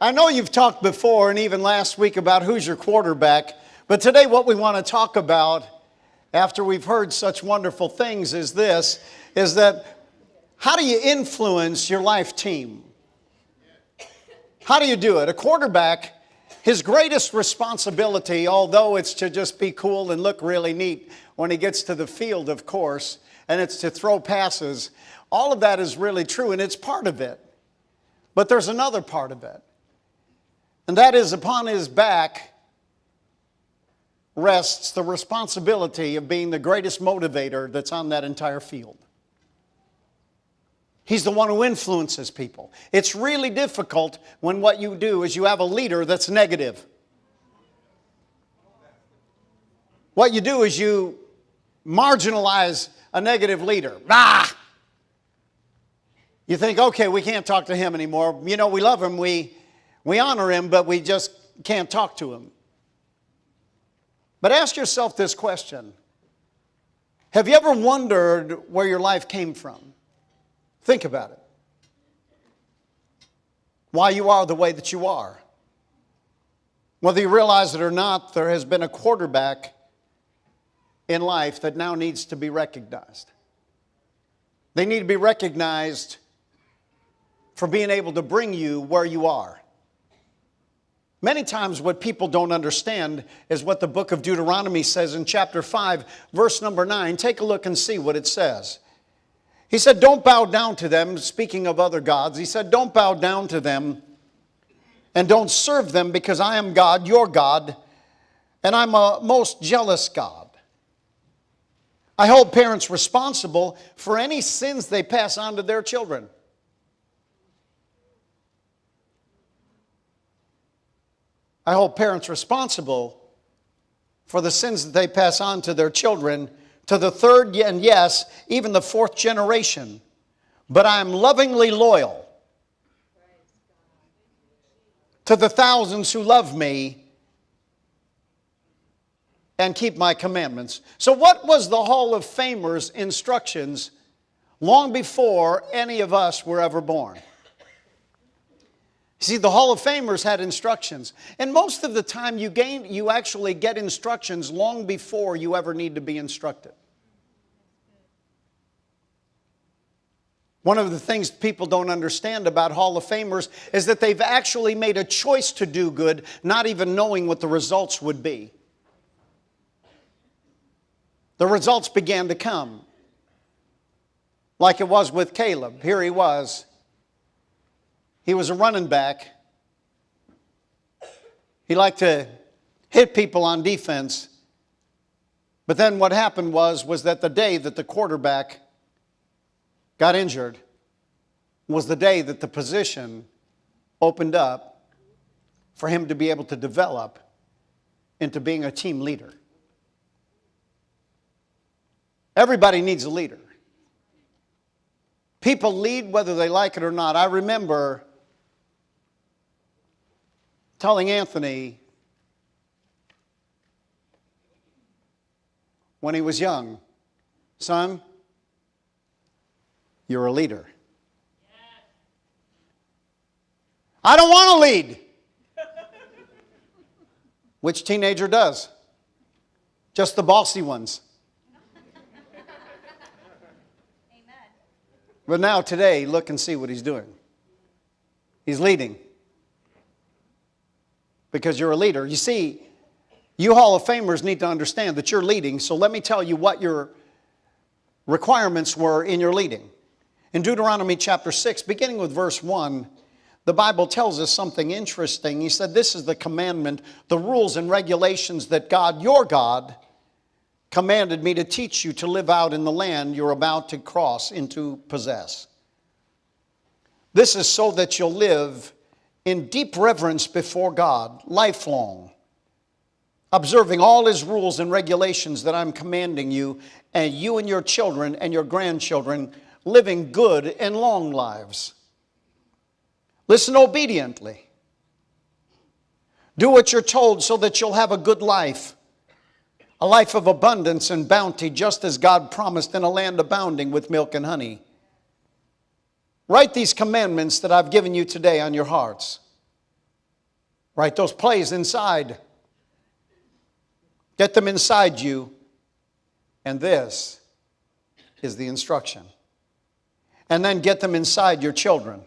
I know you've talked before and even last week about who's your quarterback, but today what we want to talk about after we've heard such wonderful things is that how do you influence your life team? How do you do it? A quarterback, his greatest responsibility, although it's to just be cool and look really neat when he gets to the field, of course, and it's to throw passes, all of that is really true and it's part of it. But there's another part of it. And that is upon his back rests the responsibility of being the greatest motivator that's on that entire field. He's the one who influences people. It's really difficult when what you do is you have a leader that's negative. What you do is you marginalize a negative leader. You think, okay, we can't talk to him anymore. You know, we love him, we honor him, but we just can't talk to him. But ask yourself this question. Have you ever wondered where your life came from? Think about it. Why you are the way that you are. Whether you realize it or not, there has been a quarterback in life that now needs to be recognized. They need to be recognized for being able to bring you where you are. Many times what people don't understand is what the book of Deuteronomy says in chapter 5, verse number 9. Take a look and see what it says. He said, don't bow down to them, speaking of other gods. He said, don't bow down to them and don't serve them because I am God, your God, and I'm a most jealous God. I hold parents responsible for any sins they pass on to their children. I hold parents responsible for the sins that they pass on to their children, to the third and yes, even the fourth generation. But I am lovingly loyal to the thousands who love me and keep my commandments. So what was the Hall of Famers' instructions long before any of us were ever born? See, the Hall of Famers had instructions. And most of the time you actually get instructions long before you ever need to be instructed. One of the things people don't understand about Hall of Famers is that they've actually made a choice to do good, not even knowing what the results would be. The results began to come. Like it was with Caleb. Here he was. He was a running back. He liked to hit people on defense. But then what happened was that the day that the quarterback got injured was the day that the position opened up for him to be able to develop into being a team leader. Everybody needs a leader. People lead whether they like it or not. I remember telling Anthony when he was young, son, you're a leader. I don't want to lead. Which teenager does? Just the bossy ones. But now today, look and see what he's doing. He's leading. Because you're a leader. You see, you Hall of Famers need to understand that you're leading. So let me tell you what your requirements were in your leading. In Deuteronomy chapter 6, beginning with verse 1, the Bible tells us something interesting. He said, this is the commandment, the rules and regulations that God, your God, commanded me to teach you to live out in the land you're about to cross into possess. This is so that you'll live in deep reverence before God, lifelong, observing all His rules and regulations that I'm commanding you, and you and your children and your grandchildren living good and long lives. Listen obediently. Do what you're told so that you'll have a good life. A life of abundance and bounty, just as God promised in a land abounding with milk and honey. Write these commandments that I've given you today on your hearts. Write those plays inside. Get them inside you. And this is the instruction. And then get them inside your children.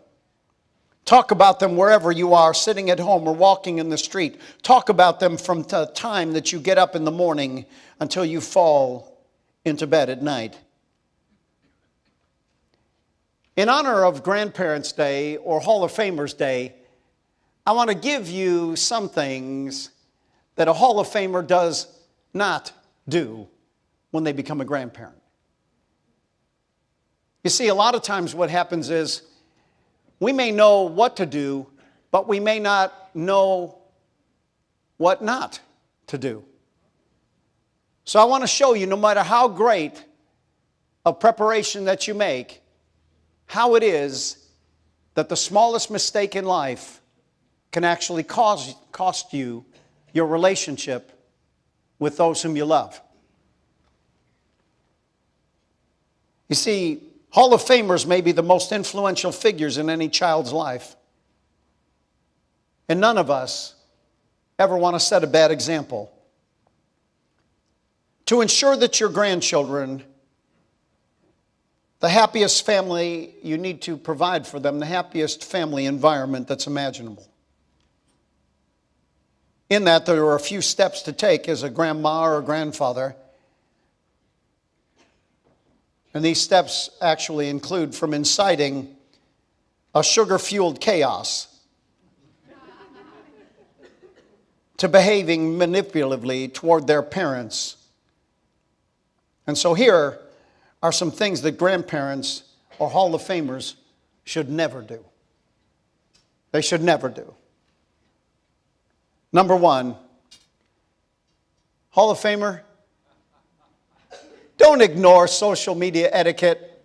Talk about them wherever you are, sitting at home or walking in the street. Talk about them from the time that you get up in the morning until you fall into bed at night. In honor of Grandparents' Day or Hall of Famers' Day, I want to give you some things that a Hall of Famer does not do when they become a grandparent. You see, a lot of times what happens is we may know what to do, but we may not know what not to do. So I want to show you, no matter how great a preparation that you make, how it is that the smallest mistake in life can actually cost you your relationship with those whom you love. You see, Hall of Famers may be the most influential figures in any child's life. And none of us ever want to set a bad example. To ensure that your grandchildren, the happiest family, you need to provide for them the happiest family environment that's imaginable. In that, there are a few steps to take as a grandma or a grandfather. And these steps actually include from inciting a sugar-fueled chaos to behaving manipulatively toward their parents. And so here are some things that grandparents or Hall of Famers should never do. They should never do. Number one, Hall of Famer, don't ignore social media etiquette.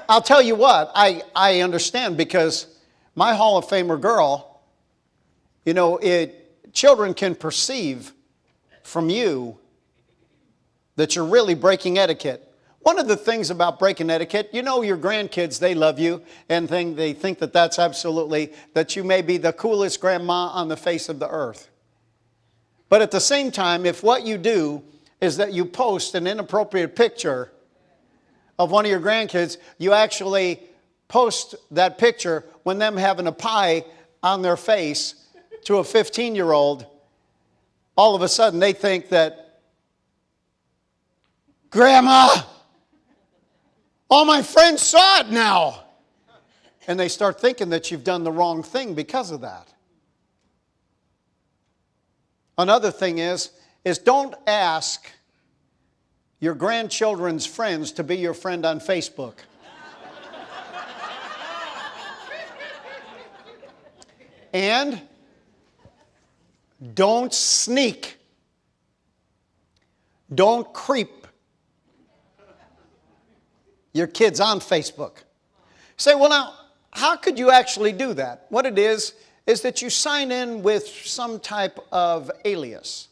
I'll tell you what, I understand, because my Hall of Famer girl, children can perceive from you that you're really breaking etiquette. One of the things about breaking etiquette, your grandkids, they love you and they think that that's absolutely, that you may be the coolest grandma on the face of the earth. But at the same time, if what you do is that you post an inappropriate picture of one of your grandkids, you actually post that picture when them having a pie on their face to a 15-year-old, all of a sudden they think that, Grandma, all my friends saw it now. And they start thinking that you've done the wrong thing because of that. Another thing is don't ask your grandchildren's friends to be your friend on Facebook. And don't sneak. Don't creep your kids on Facebook. Say, well, now, how could you actually do that? What it is that you sign in with some type of alias.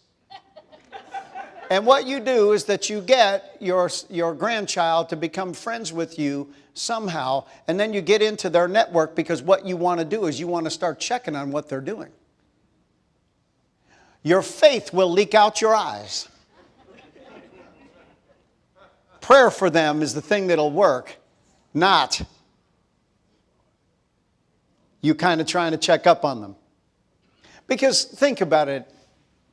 And what you do is that you get your grandchild to become friends with you somehow, and then you get into their network, because what you want to do is you want to start checking on what they're doing. Your faith will leak out your eyes. Prayer for them is the thing that'll work, not you kind of trying to check up on them. Because think about it,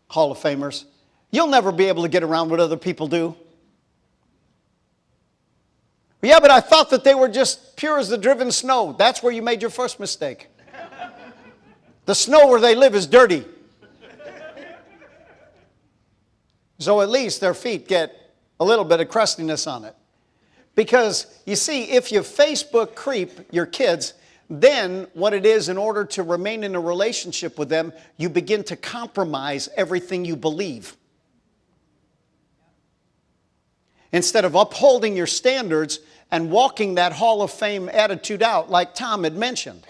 Hall of Famers, you'll never be able to get around what other people do. Yeah, but I thought that they were just pure as the driven snow. That's where you made your first mistake. The snow where they live is dirty. So at least their feet get a little bit of crustiness on it. Because, you see, if you Facebook creep your kids, then what it is, in order to remain in a relationship with them, you begin to compromise everything you believe. Instead of upholding your standards and walking that Hall of Fame attitude out, like Tom had mentioned.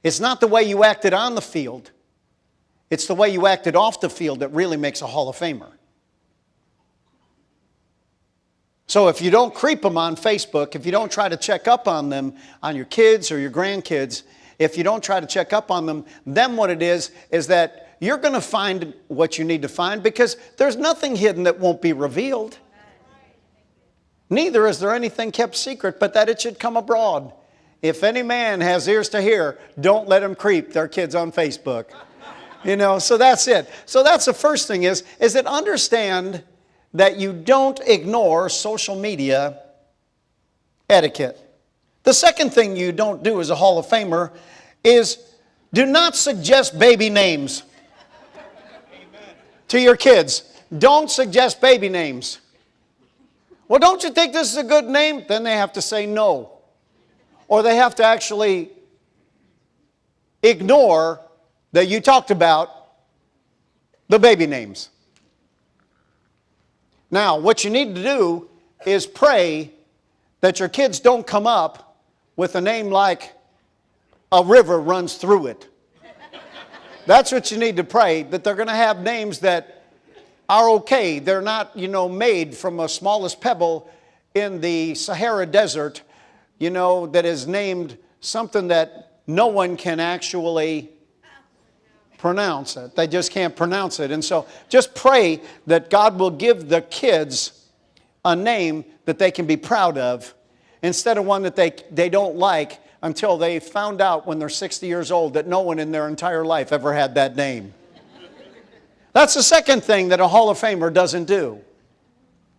It's not the way you acted on the field. It's the way you acted off the field that really makes a Hall of Famer. So if you don't creep them on Facebook, if you don't try to check up on them, on your kids or your grandkids, if you don't try to check up on them, then what it is that you're going to find what you need to find, because there's nothing hidden that won't be revealed. Neither is there anything kept secret, but that it should come abroad. If any man has ears to hear, don't let him creep their kids on Facebook. So that's it. So that's the first thing is that understand that you don't ignore social media etiquette. The second thing you don't do as a Hall of Famer is do not suggest baby names to your kids. Don't suggest baby names. Well, don't you think this is a good name? Then they have to say no. Or they have to actually ignore that you talked about the baby names. Now, what you need to do is pray that your kids don't come up with a name like a river runs through it. That's what you need to pray, that they're going to have names that are okay. They're not, made from a smallest pebble in the Sahara Desert, that is named something that no one can actually pronounce it. They just can't pronounce it. And so just pray that God will give the kids a name that they can be proud of, instead of one that they don't like until they found out when they're 60 years old that no one in their entire life ever had that name. That's the second thing that a Hall of Famer doesn't do.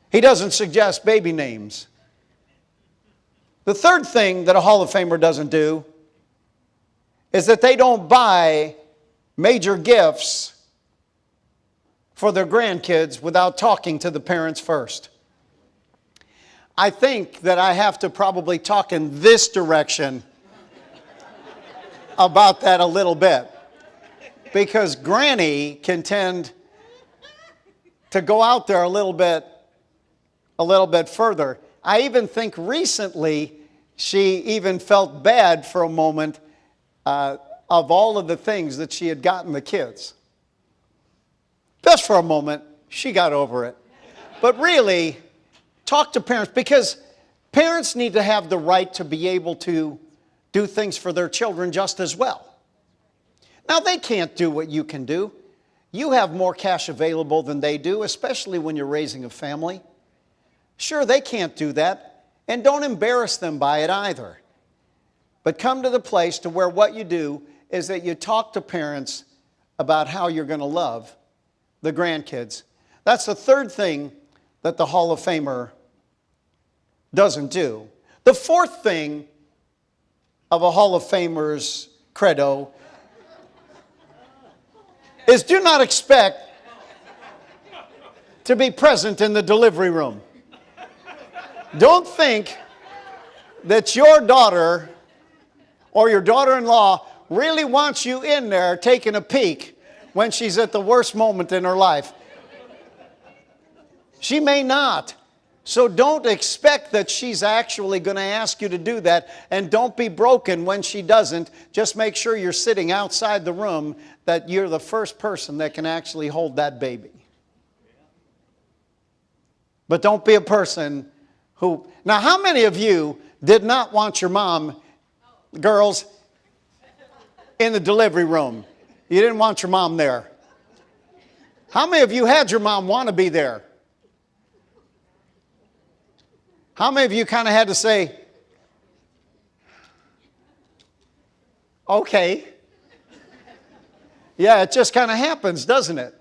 He doesn't suggest baby names. The third thing that a Hall of Famer doesn't do is that they don't buy major gifts for their grandkids without talking to the parents first. I think that I have to probably talk in this direction about that a little bit, because Granny can tend to go out there a little bit further. I even think recently she even felt bad for a moment of all of the things that she had gotten the kids. Just for a moment, she got over it. But really, talk to parents, because parents need to have the right to be able to do things for their children just as well. Now, they can't do what you can do. You have more cash available than they do, especially when you're raising a family. Sure, they can't do that, and don't embarrass them by it either. But come to the place to where what you do is that you talk to parents about how you're going to love the grandkids. That's the third thing that the Hall of Famer doesn't do. The fourth thing of a Hall of Famer's credo is do not expect to be present in the delivery room. Don't think that your daughter or your daughter-in-law really wants you in there taking a peek when she's at the worst moment in her life. She may not. So don't expect that she's actually going to ask you to do that, and don't be broken when she doesn't. Just make sure you're sitting outside the room, that you're the first person that can actually hold that baby. But don't be a person who... Now, how many of you did not want your mom, girls, in the delivery room? You didn't want your mom there. How many of you had your mom want to be there? How many of you kind of had to say, okay. Yeah, it just kind of happens, doesn't it?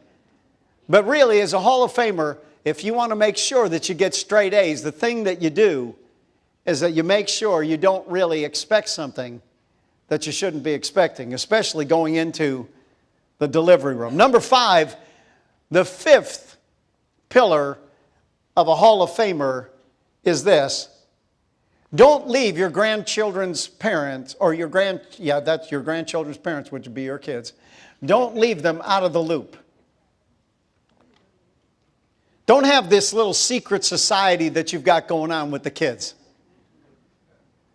But really, as a Hall of Famer, if you want to make sure that you get straight A's, the thing that you do is that you make sure you don't really expect something that you shouldn't be expecting, especially going into the delivery room. Number 5, the fifth pillar of a Hall of Famer is this: don't leave your grandchildren's parents, or your grandchildren's parents, which would be your kids. Don't leave them out of the loop. Don't have this little secret society that you've got going on with the kids.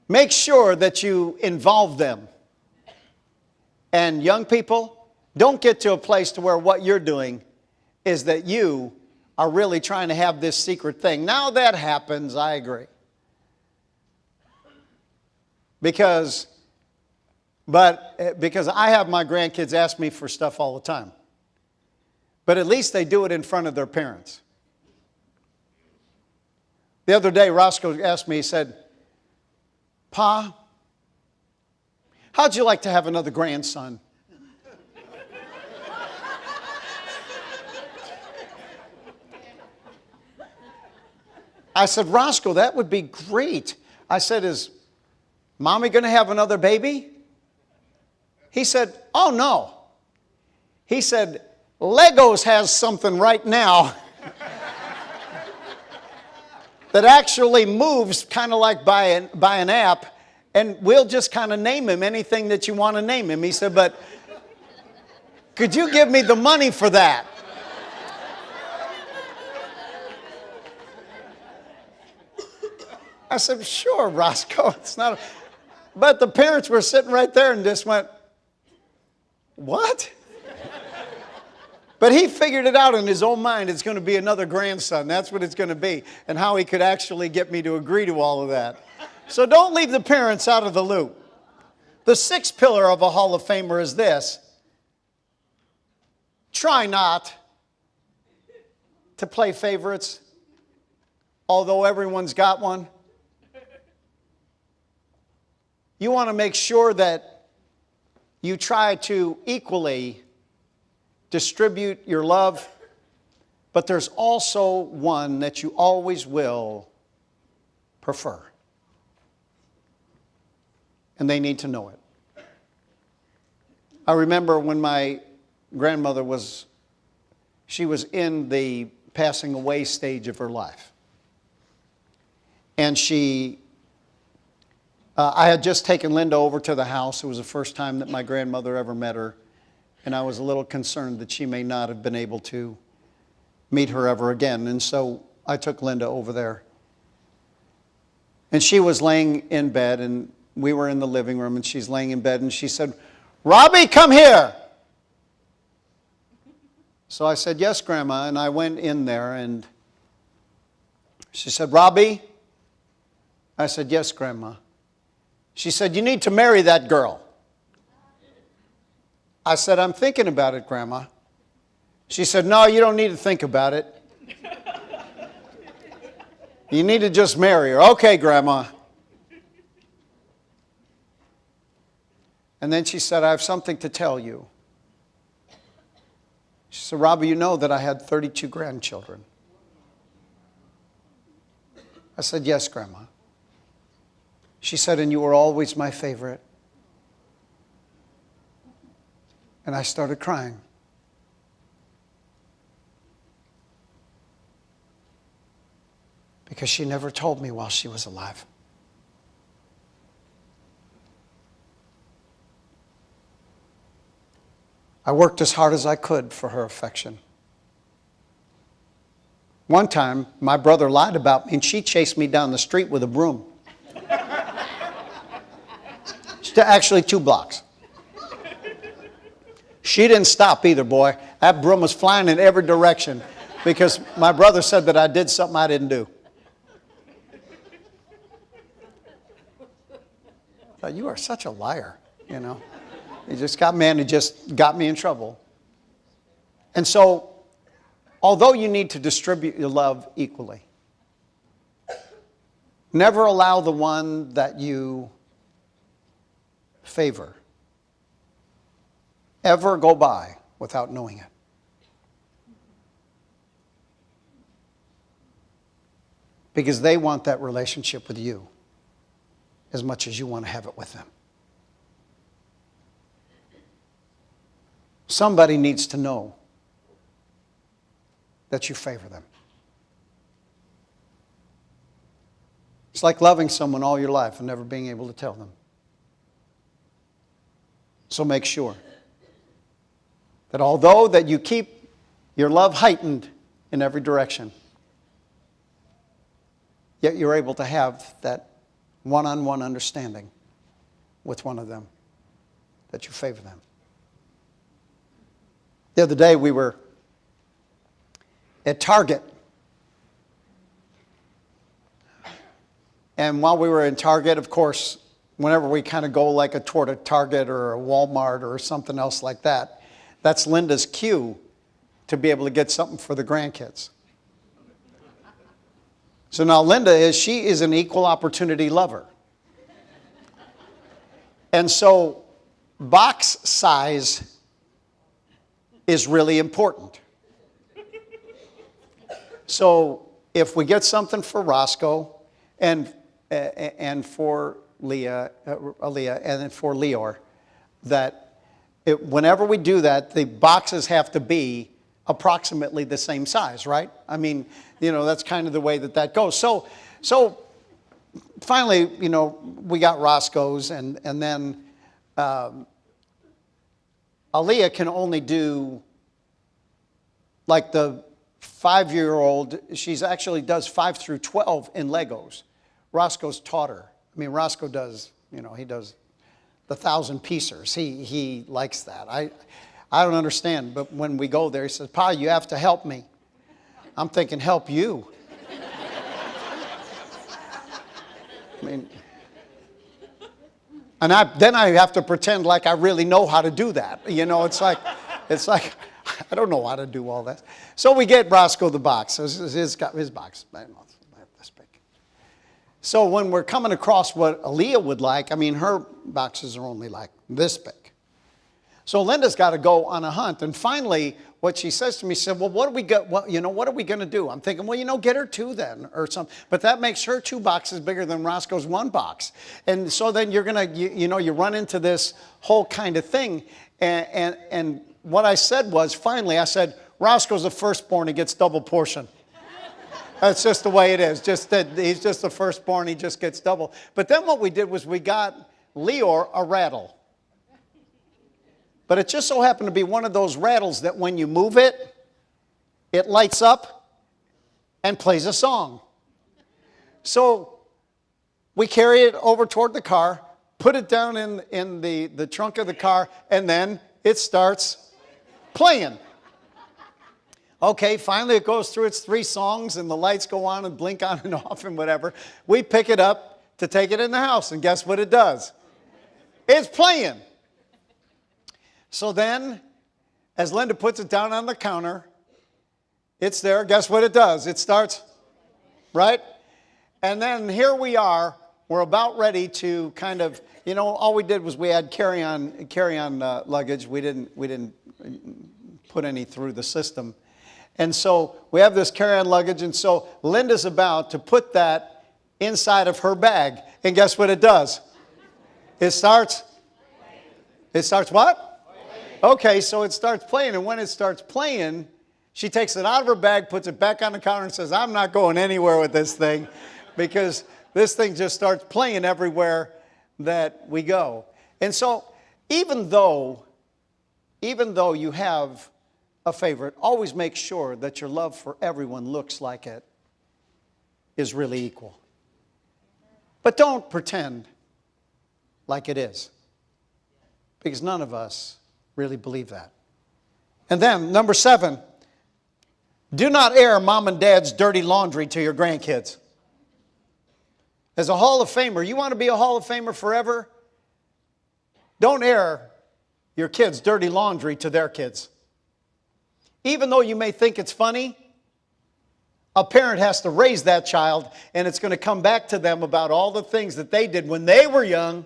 Make sure that you involve them. And young people, don't get to a place to where what you're doing is that you are really trying to have this secret thing. Now that happens, I agree. Because But because I have my grandkids ask me for stuff all the time. But at least they do it in front of their parents. The other day, Roscoe asked me, he said, Pa, how'd you like to have another grandson? I said, Roscoe, that would be great. I said, is Mommy going to have another baby? He said, oh, no. He said, Legos has something right now that actually moves kind of like by an app, and we'll just kind of name him anything that you want to name him. He said, but could you give me the money for that? I said, sure, Roscoe. It's not. But the parents were sitting right there and just went, what? But he figured it out in his own mind. It's going to be another grandson. That's what it's going to be. And how he could actually get me to agree to all of that. So don't leave the parents out of the loop. The sixth pillar of a Hall of Famer is this. Try not to play favorites, although everyone's got one. You want to make sure that you try to equally distribute your love, but there's also one that you always will prefer. And they need to know it. I remember when my grandmother was in the passing away stage of her life. And I had just taken Linda over to the house. It was the first time that my grandmother ever met her. And I was a little concerned that she may not have been able to meet her ever again. And so I took Linda over there. And she was laying in bed, and we were in the living room, and she's laying in bed, and she said, Robbie, come here. So I said, yes, Grandma. And I went in there, and she said, Robbie? I said, yes, Grandma. She said, you need to marry that girl. I said, I'm thinking about it, Grandma. She said, no, you don't need to think about it. You need to just marry her. Okay, Grandma. And then she said, I have something to tell you. She said, Robbie, you know that I had 32 grandchildren. I said, yes, Grandma. She said, and you were always my favorite. And I started crying. Because she never told me while she was alive. I worked as hard as I could for her affection. One time, my brother lied about me, and she chased me down the street with a broom. Actually, 2 blocks. She didn't stop either, boy. That broom was flying in every direction because my brother said that I did something I didn't do. I thought, you are such a liar, you know. You just got me in trouble. And so, although you need to distribute your love equally, never allow the one that you favor ever go by without knowing it. Because they want that relationship with you as much as you want to have it with them. Somebody needs to know that you favor them. It's like loving someone all your life and never being able to tell them. So make sure that although that you keep your love heightened in every direction, yet you're able to have that one-on-one understanding with one of them, that you favor them. The other day we were at Target. And while we were in Target, of course, whenever we kind of go like toward a Target or a Walmart or something else like that, that's Linda's cue to be able to get something for the grandkids. So now Linda she is an equal opportunity lover. And so box size is really important. So if we get something for Roscoe and for Aliyah and for Leor, that whenever we do that, the boxes have to be approximately the same size, right? I mean, that's kind of the way that goes. So finally, we got Roscoe's, and then Aliyah can only do, like the 5-year-old, she's actually does 5 through 12 in Legos. Roscoe's taught her. I mean, Roscoe does, he does the 1,000-piecers. He likes that. I don't understand, but when we go there, he says, "Pa, you have to help me." I'm thinking, help you? I mean, and then I have to pretend like I really know how to do that. It's like I don't know how to do all that. So we get Roscoe the box. So his box. This big. So when we're coming across what Aliyah would like, I mean, her boxes are only like this big. So Linda's got to go on a hunt. And finally, what she says to me, she said, "Well, what are we going to do?" I'm thinking, well, get her 2 then or something. But that makes her 2 boxes bigger than Roscoe's 1 box. And so then you're going to, you run into this whole kind of thing. And what I said was, finally, I said, "Roscoe's the firstborn, he gets double portion." That's just the way it is. Just that he's just the firstborn, he just gets double. But then what we did was we got Leor a rattle. But it just so happened to be one of those rattles that when you move it, it lights up and plays a song. So we carry it over toward the car, put it down in the trunk of the car, and then it starts playing. Okay, finally it goes through its 3 songs, and the lights go on and blink on and off and whatever. We pick it up to take it in the house, and guess what it does? It's playing. So then, as Linda puts it down on the counter, it's there. Guess what it does? It starts, right? And then here we are. We're about ready to kind of, all we did was we had carry-on luggage. We didn't put any through the system. And so we have this carry-on luggage, and so Linda's about to put that inside of her bag. And guess what it does? It starts what? Okay, so it starts playing, and when it starts playing, she takes it out of her bag, puts it back on the counter, and says, "I'm not going anywhere with this thing," because this thing just starts playing everywhere that we go. And so even though you have a favorite, always make sure that your love for everyone looks like it is really equal. But don't pretend like it is, because none of us really believe that. And then, number 7, do not air mom and dad's dirty laundry to your grandkids. As a Hall of Famer, you want to be a Hall of Famer forever? Don't air your kids' dirty laundry to their kids. Even though you may think it's funny, a parent has to raise that child, and it's going to come back to them about all the things that they did when they were young,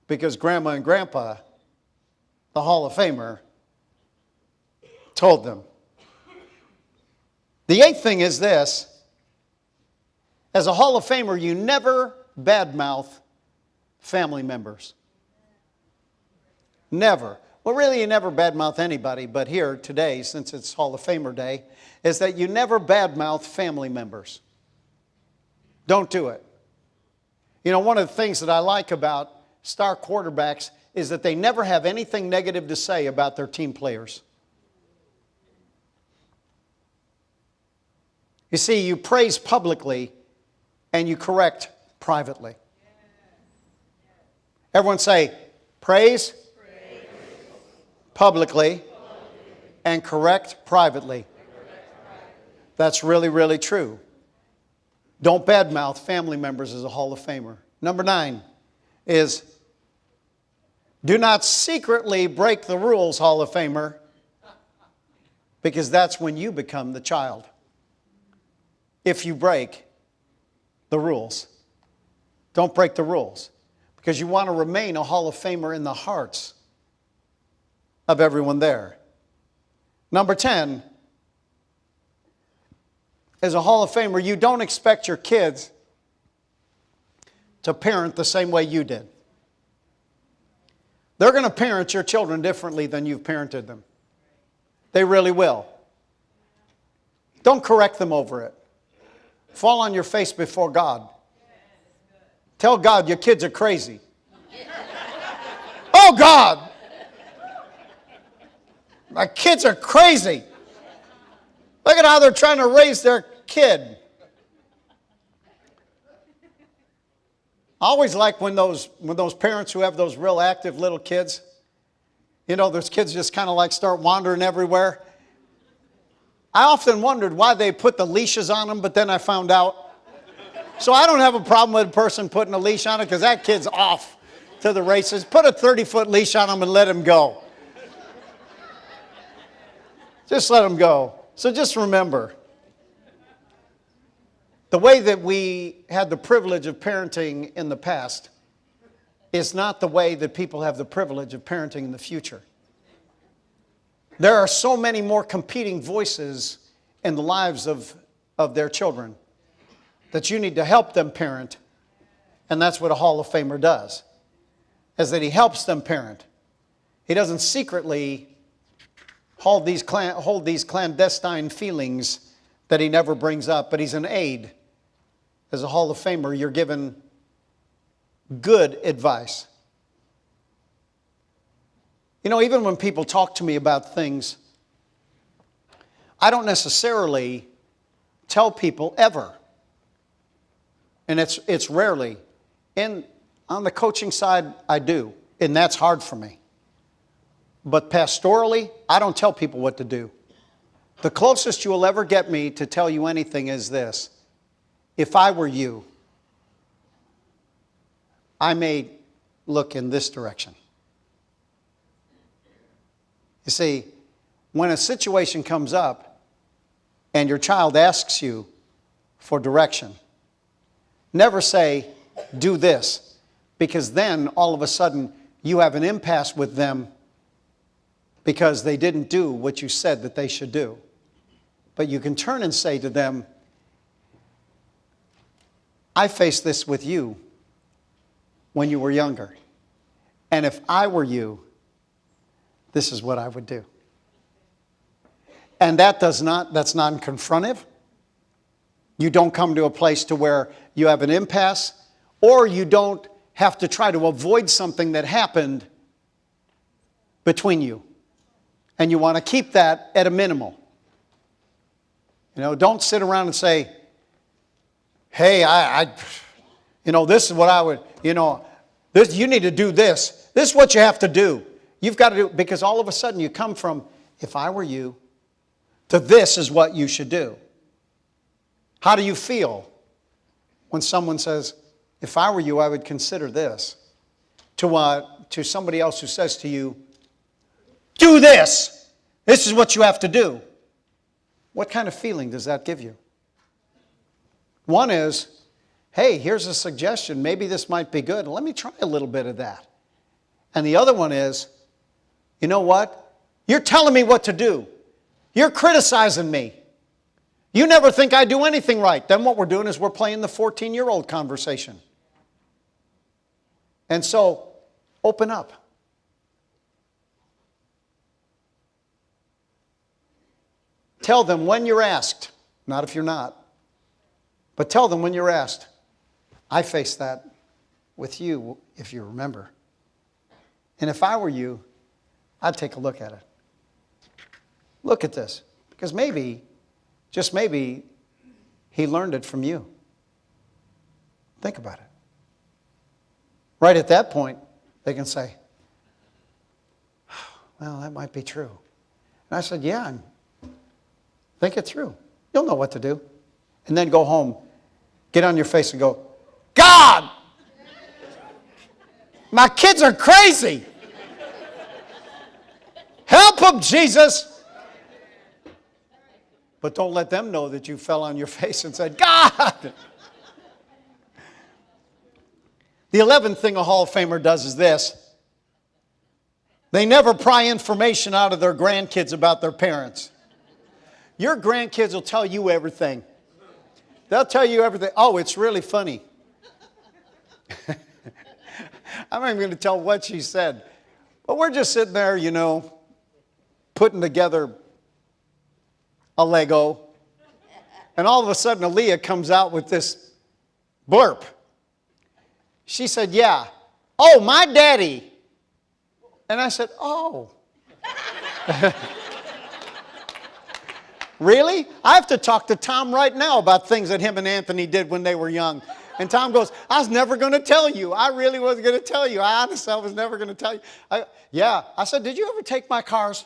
because Grandma and Grandpa, the Hall of Famer, told them. The 8th thing is this: as a Hall of Famer, you never badmouth family members. Never. Well, really, you never badmouth anybody, but here today, since it's Hall of Famer Day, is that you never badmouth family members. Don't do it. One of the things that I like about star quarterbacks is that they never have anything negative to say about their team players. You see, you praise publicly and you correct privately. Everyone say, praise, publicly, and correct privately. That's really, really true. Don't badmouth family members as a Hall of Famer. Number 9, is do not secretly break the rules, Hall of Famer, because that's when you become the child. If you break the rules. Don't break the rules, because you want to remain a Hall of Famer in the hearts of everyone there. Number 10, as a Hall of Famer, you don't expect your kids to parent the same way you did. They're going to parent your children differently than you've parented them. They really will. Don't correct them over it. Fall on your face before God. Tell God your kids are crazy. Oh God! My kids are crazy. Look at how they're trying to raise their kid. I always like when those parents who have those real active little kids, you know, those kids just kind of like start wandering everywhere. I often wondered why they put the leashes on them, but then I found out. So I don't have a problem with a person putting a leash on it, because that kid's off to the races. Put a 30-foot leash on him and let him go. Just let him go. So just remember, the way that we had the privilege of parenting in the past is not the way that people have the privilege of parenting in the future. There are so many more competing voices in the lives of their children that you need to help them parent, and that's what a Hall of Famer does, is that he helps them parent. He doesn't secretly hold these clandestine feelings that he never brings up, but he's an aid. As a Hall of Famer, you're given good advice. You know, even when people talk to me about things, I don't necessarily tell people ever. And it's rarely. On the coaching side, I do. And that's hard for me. But pastorally, I don't tell people what to do. The closest you will ever get me to tell you anything is this. If I were you, I may look in this direction. You see, when a situation comes up and your child asks you for direction, never say, do this, because then all of a sudden you have an impasse with them because they didn't do what you said that they should do. But you can turn and say to them, I faced this with you when you were younger. And if I were you, this is what I would do. And that's non-confrontive. You don't come to a place to where you have an impasse, or you don't have to try to avoid something that happened between you. And you want to keep that at a minimal. You know, don't sit around and say, hey, this is what I would, this, you need to do this. This is what you have to do. You've got to do, because all of a sudden you come from, if I were you, to this is what you should do. How do you feel when someone says, if I were you, I would consider this? To somebody else who says to you, do this. This is what you have to do. What kind of feeling does that give you? One is, hey, here's a suggestion. Maybe this might be good. Let me try a little bit of that. And the other one is, you know what? You're telling me what to do. You're criticizing me. You never think I do anything right. Then what we're doing is we're playing the 14-year-old conversation. And so, open up. Tell them when you're asked, not if you're not, but tell them when you're asked. I faced that with you, if you remember. And if I were you, I'd take a look at it. Look at this. Because maybe, just maybe, he learned it from you. Think about it. Right at that point, they can say, well, that might be true. And I said, yeah, think it through. You'll know what to do. And then go home, get on your face and go, God! My kids are crazy. Help them, Jesus. But don't let them know that you fell on your face and said, God. The 11th thing a Hall of Famer does is this. They never pry information out of their grandkids about their parents. Your grandkids will tell you everything. They'll tell you everything. Oh, it's really funny. I'm not even going to tell what she said. But we're just sitting there, you know, putting together a Lego. And all of a sudden, Aliyah comes out with this burp. She said, yeah. Oh, my daddy. And I said, oh. Really? I have to talk to Tom right now about things that him and Anthony did when they were young. And Tom goes, I was never going to tell you. I really wasn't going to tell you. I honestly was never going to tell you. Yeah. I said, did you ever take my cars?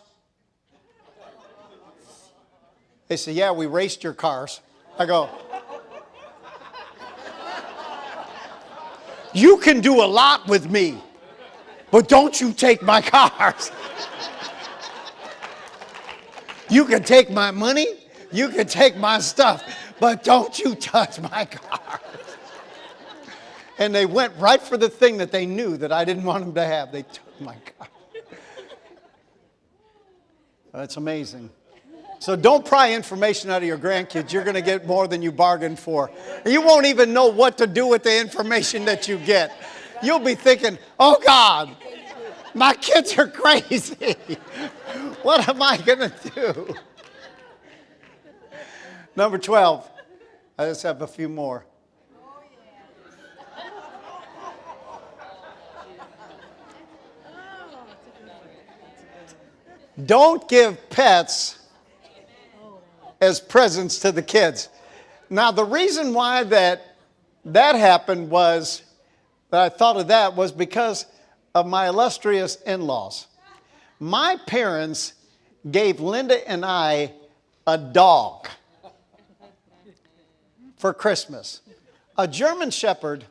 They said, yeah, we raced your cars. I go, you can do a lot with me, but don't you take my cars. You can take my money, you can take my stuff, but don't you touch my cars. And they went right for the thing that they knew that I didn't want them to have. They took my car. That's amazing. So don't pry information out of your grandkids. You're going to get more than you bargained for. You won't even know what to do with the information that you get. You'll be thinking, oh God, my kids are crazy. What am I going to do? Number 12. I just have a few more. Don't give pets as presents to the kids. Now, the reason why that happened was, that I thought of that, was because of my illustrious in-laws. My parents gave Linda and I a dog for Christmas. A German Shepherd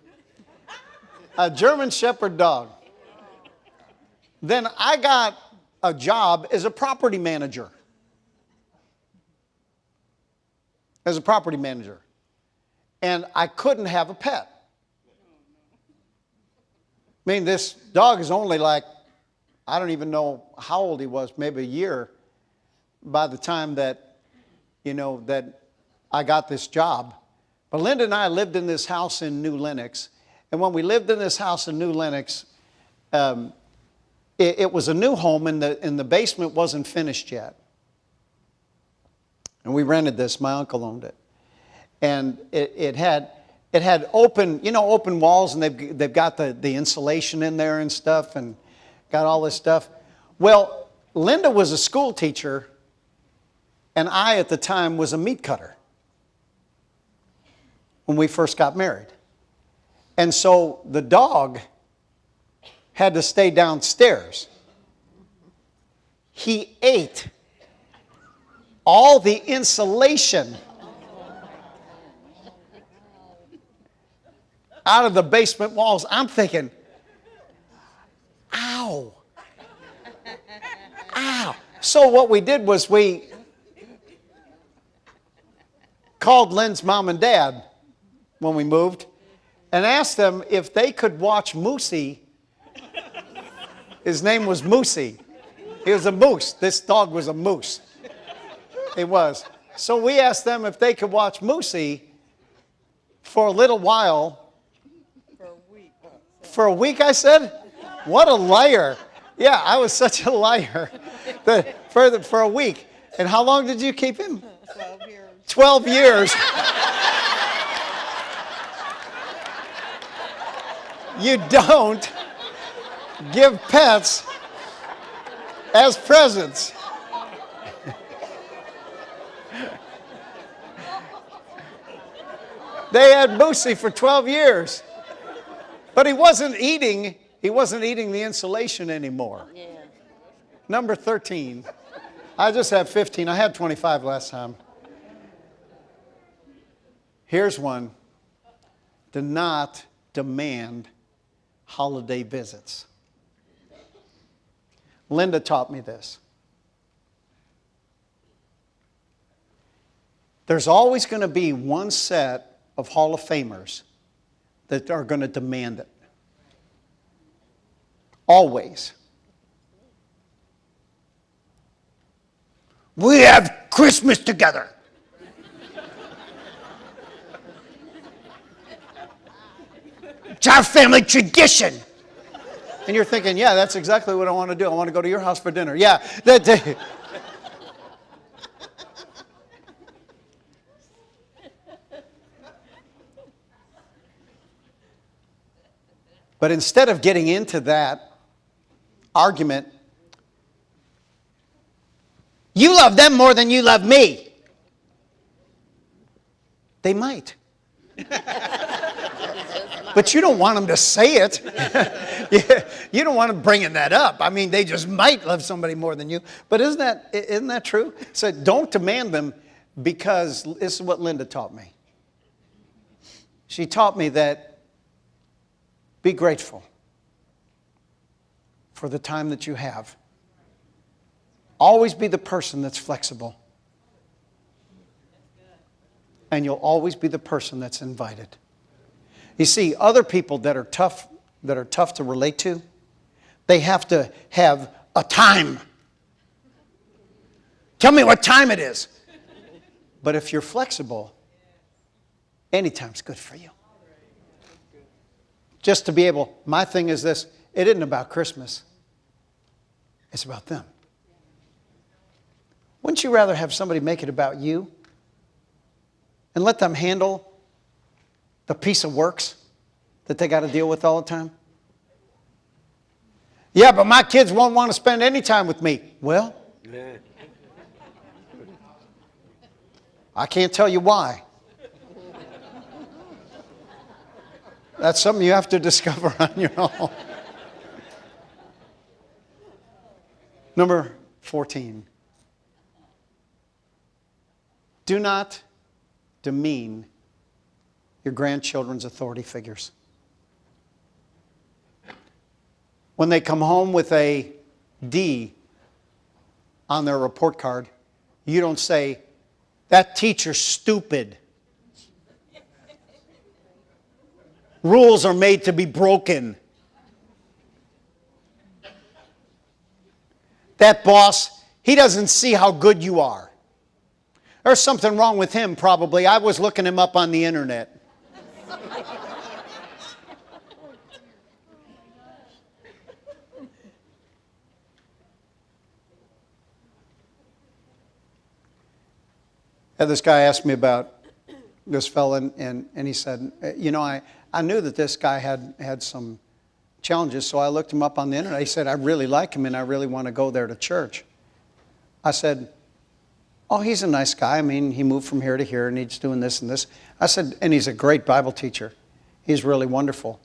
dog. Then I got a job as a property manager. And I couldn't have a pet. I mean, this dog is only like, I don't even know how old he was, maybe a year by the time that, you know, that I got this job. But Linda and I lived in this house in New Lenox. And when we lived in this house in New Lenox, it was a new home and the basement wasn't finished yet. And we rented this. My uncle owned it. And it had open, you know, open walls, and they've got the insulation in there and stuff, and got all this stuff. Well, Linda was a school teacher, and I at the time was a meat cutter when we first got married. And so the dog had to stay downstairs. He ate all the insulation out of the basement walls. I'm thinking, ow. Ow. So what we did was we called Lynn's mom and dad when we moved and asked them if they could watch Moosey. His name was Moosey. He was a moose. This dog was a moose. He was. So we asked them if they could watch Moosey for a little while. For a week, I said? What a liar. Yeah, I was such a liar. For a week. And how long did you keep him? 12 years. 12 years. You don't give pets as presents. They had Moosey for 12 years. But he wasn't eating the insulation anymore. Yeah. Number 13. I just have 15. I had 25 last time. Here's one. Do not demand holiday visits. Linda taught me this. There's always going to be one set of Hall of Famers that are going to demand it. Always. We have Christmas together. It's our family tradition. And you're thinking, yeah, that's exactly what I want to do. I want to go to your house for dinner. Yeah. But instead of getting into that argument, you love them more than you love me. They might. But you don't want them to say it. You don't want them bringing that up. I mean, they just might love somebody more than you. But isn't that true? So don't demand them, because this is what Linda taught me. She taught me that be grateful for the time that you have. Always be the person that's flexible. And you'll always be the person that's invited. You see, other people that are tough to relate to, they have to have a time. Tell me what time it is. But if you're flexible, anytime's good for you. Just to be able, my thing is this, it isn't about Christmas. It's about them. Wouldn't you rather have somebody make it about you and let them handle the piece of works that they got to deal with all the time? Yeah, but my kids won't want to spend any time with me. Well, I can't tell you why. That's something you have to discover on your own. Number 14. Do not demean your grandchildren's authority figures. When they come home with a D on their report card, you don't say, that teacher's stupid. Rules are made to be broken. That boss, he doesn't see how good you are. There's something wrong with him, probably. I was looking him up on the internet. This guy asked me about this fellow, and he said, you know, I knew that this guy had some challenges, so I looked him up on the internet. He said, I really like him, and I really want to go there to church. I said, oh, he's a nice guy. I mean, he moved from here to here, and he's doing this and this. I said, and he's a great Bible teacher. He's really wonderful.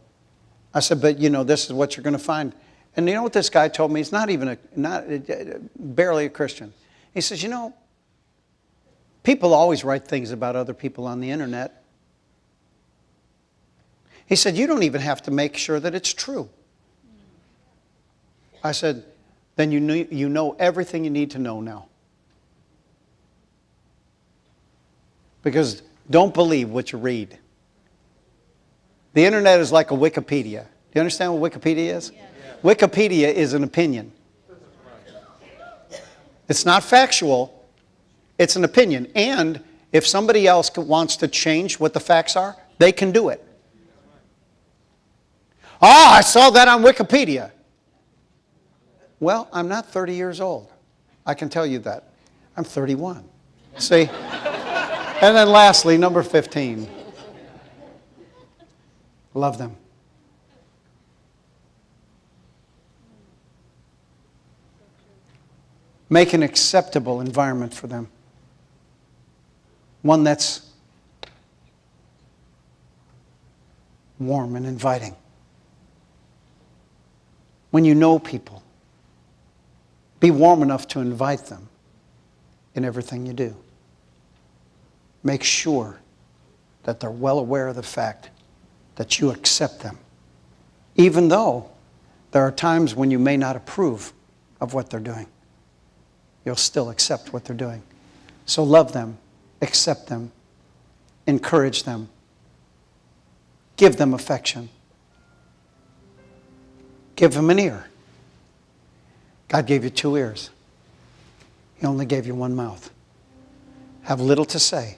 I said, but, you know, this is what you're going to find. And you know what this guy told me? He's barely a Christian. He says, you know, people always write things about other people on the internet. He said, you don't even have to make sure that it's true. I said, then you know everything you need to know now. Because don't believe what you read. The internet is like a Wikipedia. Do you understand what Wikipedia is? Yeah. Wikipedia is an opinion. It's not factual. It's an opinion. And if somebody else wants to change what the facts are, they can do it. Oh, I saw that on Wikipedia. Well, I'm not 30 years old. I can tell you that. I'm 31. See? And then lastly, number 15. Love them. Make an acceptable environment for them. One that's warm and inviting. When you know people, be warm enough to invite them in everything you do. Make sure that they're well aware of the fact that you accept them Even though there are times when you may not approve of what they're doing, you'll still accept what they're doing. So love them, accept them, encourage them, give them affection, give them an ear. God gave you 2 ears. He only gave you 1 mouth. Have little to say,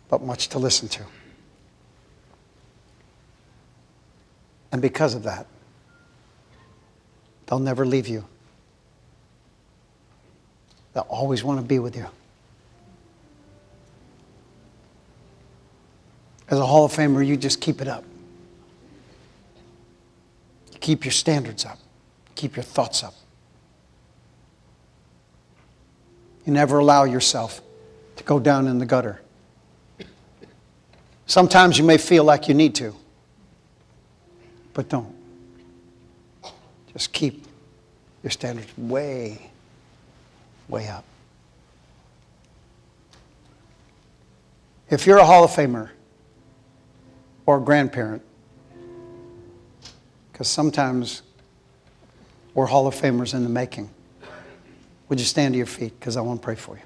but much to listen to. And because of that, they'll never leave you. They'll always want to be with you. As a Hall of Famer, you just keep it up. You keep your standards up. Keep your thoughts up. You never allow yourself to go down in the gutter. Sometimes you may feel like you need to, but don't. Just keep your standards way, way up. If you're a Hall of Famer or a grandparent, because sometimes we're Hall of Famers in the making, would you stand to your feet, because I want to pray for you.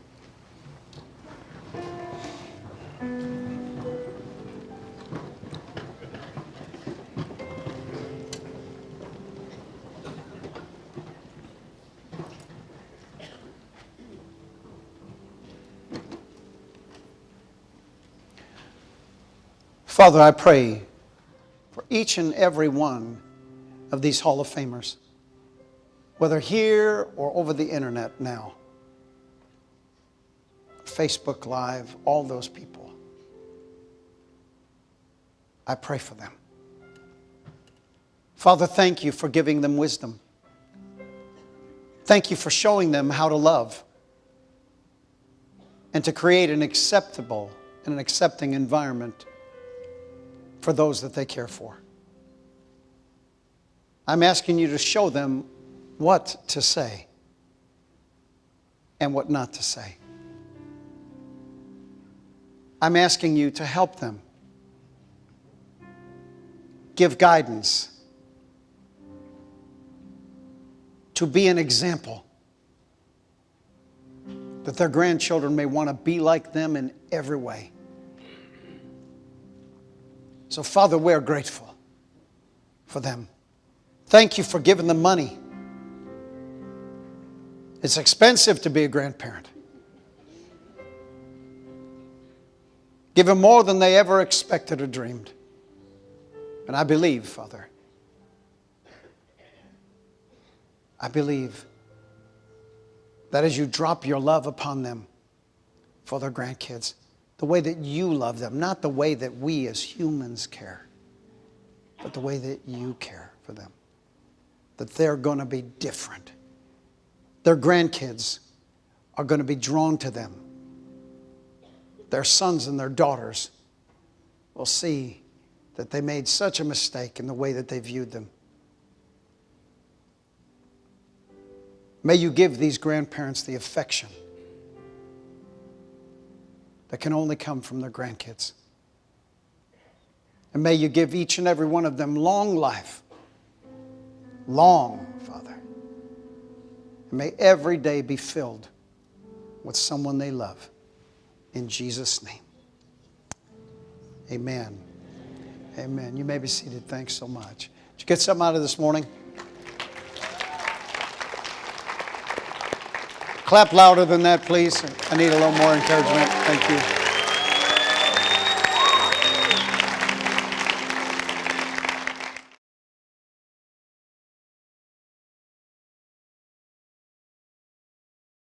Father, I pray for each and every one of these Hall of Famers, whether here or over the internet now, Facebook Live, all those people. I pray for them. Father, thank you for giving them wisdom. Thank you for showing them how to love and to create an acceptable and an accepting environment for those that they care for. I'm asking you to show them what to say and what not to say. I'm asking you to help them, give guidance, to be an example that their grandchildren may want to be like them in every way. So, Father, we're grateful for them. Thank you for giving them money. It's expensive to be a grandparent. Give them more than they ever expected or dreamed. And I believe, Father, I believe that as you drop your love upon them for their grandkids, the way that you love them, not the way that we as humans care, but the way that you care for them, that they're going to be different. Their grandkids are going to be drawn to them. Their sons and their daughters will see that they made such a mistake in the way that they viewed them. May you give these grandparents the affection that can only come from their grandkids. And may you give each and every one of them long life. Long, Father. And may every day be filled with someone they love. In Jesus' name. Amen. Amen. You may be seated. Thanks so much. Did you get something out of this morning? Clap louder than that, please. I need a little more encouragement. Thank you.